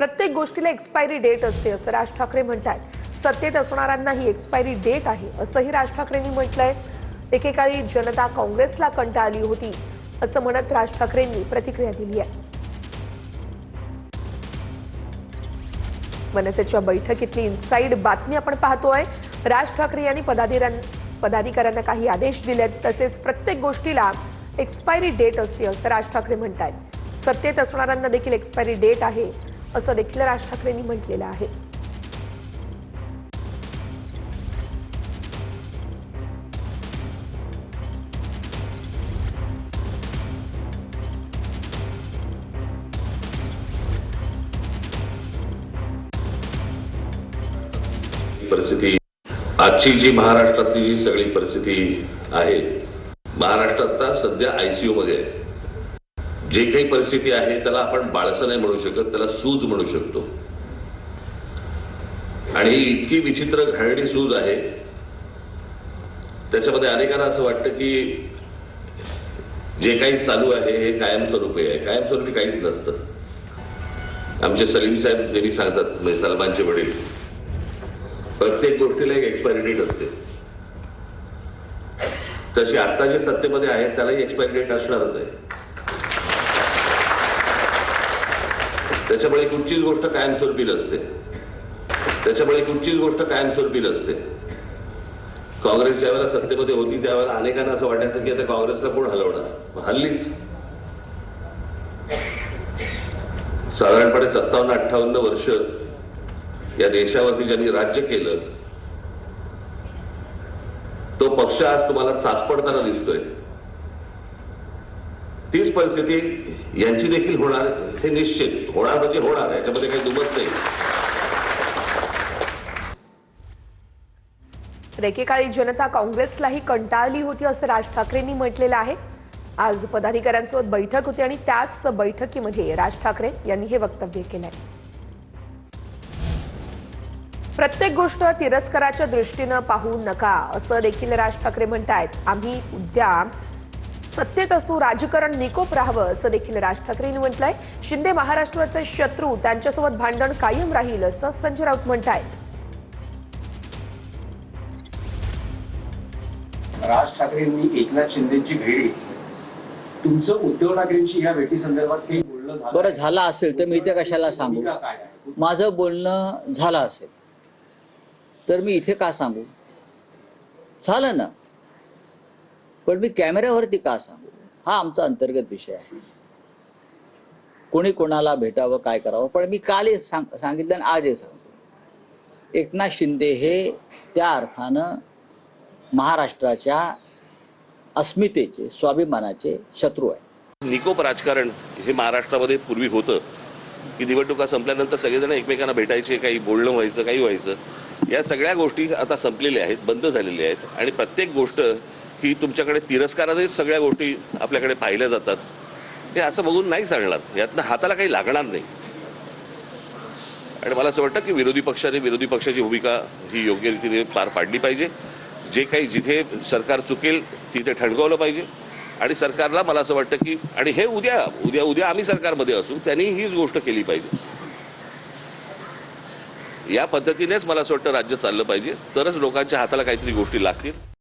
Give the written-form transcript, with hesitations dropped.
प्रत्येक गोष्टीला expiry date असते असं राज ठाकरे म्हणतात। सत्तेत असणाऱ्यांना ही एक्सपायरी डेट आहे असंही राज ठाकरेंनी म्हटलंय। एकेकाळी जनता काँग्रेसला कंटाळली होती असं म्हणत राज ठाकरेंनी प्रतिक्रिया दिली आहे। मनसेच्या बैठकीतली इनसाइड बातमी आपण पाहतोय। राज ठाकरे यांनी पदाधिकाऱ्यांना काही आदेश दिलेत, तसेच प्रत्येक गोष्टीला एक्सपायरी डेट असते असं राज ठाकरे म्हणतात। सत्तेत असणाऱ्यांना देखील एक्सपायरी डेट आहे असं देखील राज ठाकरेंनी म्हटलेलं आहे। परिस्थिती आजची जी महाराष्ट्रातली जी सगळी परिस्थिती आहे, महाराष्ट्रात सध्या आयसीयू मध्ये आहे। जे काही परिस्थिती आहे त्याला आपण बाळसं नाही म्हणू शकत, त्याला सूज म्हणू शकतो। आणि इतकी विचित्र घाणेरडी सूज आहे, त्याच्यामध्ये अनेकांना असं वाटतं की जे काही चालू आहे हे कायमस्वरूपी आहे। कायमस्वरूपी काहीच नसतं। आमचे सलीम साहेब नेहमी सांगतात, म्हणजे सलमानचे वडील, प्रत्येक गोष्टीला एक एक्सपायरी डेट असते। तशी आता जे सत्तेमध्ये आहे त्यालाही एक्सपायरी डेट असणारच आहे। त्याच्यामुळे कुठचीच गोष्ट कायमस्वरूपी नसते। काँग्रेस ज्यावेळेला सत्तेमध्ये होती त्यावेळेला अनेकांना असं वाटायचं की आता काँग्रेसला कोण हलवणार। हल्लीच साधारणपणे 57-58 वर्ष या देशावरती ज्यांनी राज्य केलं, तो पक्ष आज तुम्हाला चाचपडताना दिसतोय। तीच परिस्थिती यांची देखील होणार, हे निश्चित होणार, म्हणजे होणार, याच्यामध्ये काही दुमत नाही। तर एकेकाळी जनता काँग्रेसलाही कंटाळली होती असं राज ठाकरेंनी म्हटलेलं आहे। आज पदाधिकाऱ्यांसोबत बैठक होती आणि त्याच बैठकीमध्ये राज ठाकरे यांनी हे वक्तव्य केलंय। प्रत्येक गोष्ट तिरस्काराच्या दृष्टीनं पाहू नका असं देखील राज ठाकरे म्हणतायत। आम्ही उद्या सत्तेत असू, राजकारण निकोप राहावं असं देखील राज ठाकरेंनी म्हटलंय। शिंदे महाराष्ट्राचे शत्रू, त्यांच्यासोबत भांडण कायम राहील असं संजय राऊत म्हणतायत। राज ठाकरेंनी एकनाथ शिंदेची भेट घेतली, तुमचं उद्धव ठाकरेंची या भेटी संदर्भात काही बोलणं झालं? बरं झालं असेल तर मी इथे कशाला सांगू? माझं बोलणं झालं असेल तर मी इथे का सांगू? झालं ना, पण मी कॅमेऱ्यावरती का सांगू? हा आमचा अंतर्गत विषय आहे। कोणी कोणाला भेटावं, काय करावं, पण मी काल सांगितलं आणि आज हे सांगतो, एकनाथ शिंदे हे त्या अर्थानं महाराष्ट्राच्या अस्मितेचे, स्वाभिमानाचे शत्रू आहे। निकोप राजकारण हे महाराष्ट्रामध्ये पूर्वी होतं की निवडणुका संपल्यानंतर सगळेजण एकमेकांना भेटायचे, काही बोलणं व्हायचं, काही व्हायचं। या सगळ्या गोष्टी आता संपलेल्या आहेत, बंद झालेल्या आहेत। आणि प्रत्येक गोष्ट ही तुमच्याकडे तिरस्कारानेच सगळ्या गोष्टी आपल्याकडे पाहिल्या जातात, हे असं बघून नाही चालणार। यातनं हाताला काही लागणार नाही। आणि मला असं वाटतं की विरोधी पक्षाची भूमिका ही योग्य रीतीने पार पाडली पाहिजे। जे काही जिथे सरकार चुकेल तिथे ठणकावलं पाहिजे। आणि सरकारला मला असं वाटतं की, आणि हे उद्या आम्ही सरकारमध्ये असू, त्यांनी हीच गोष्ट केली पाहिजे। या पद्धतीनेच मला असं वाटतं राज्य चाललं पाहिजे, तरच लोकांच्या हाताला काहीतरी गोष्टी लागतील।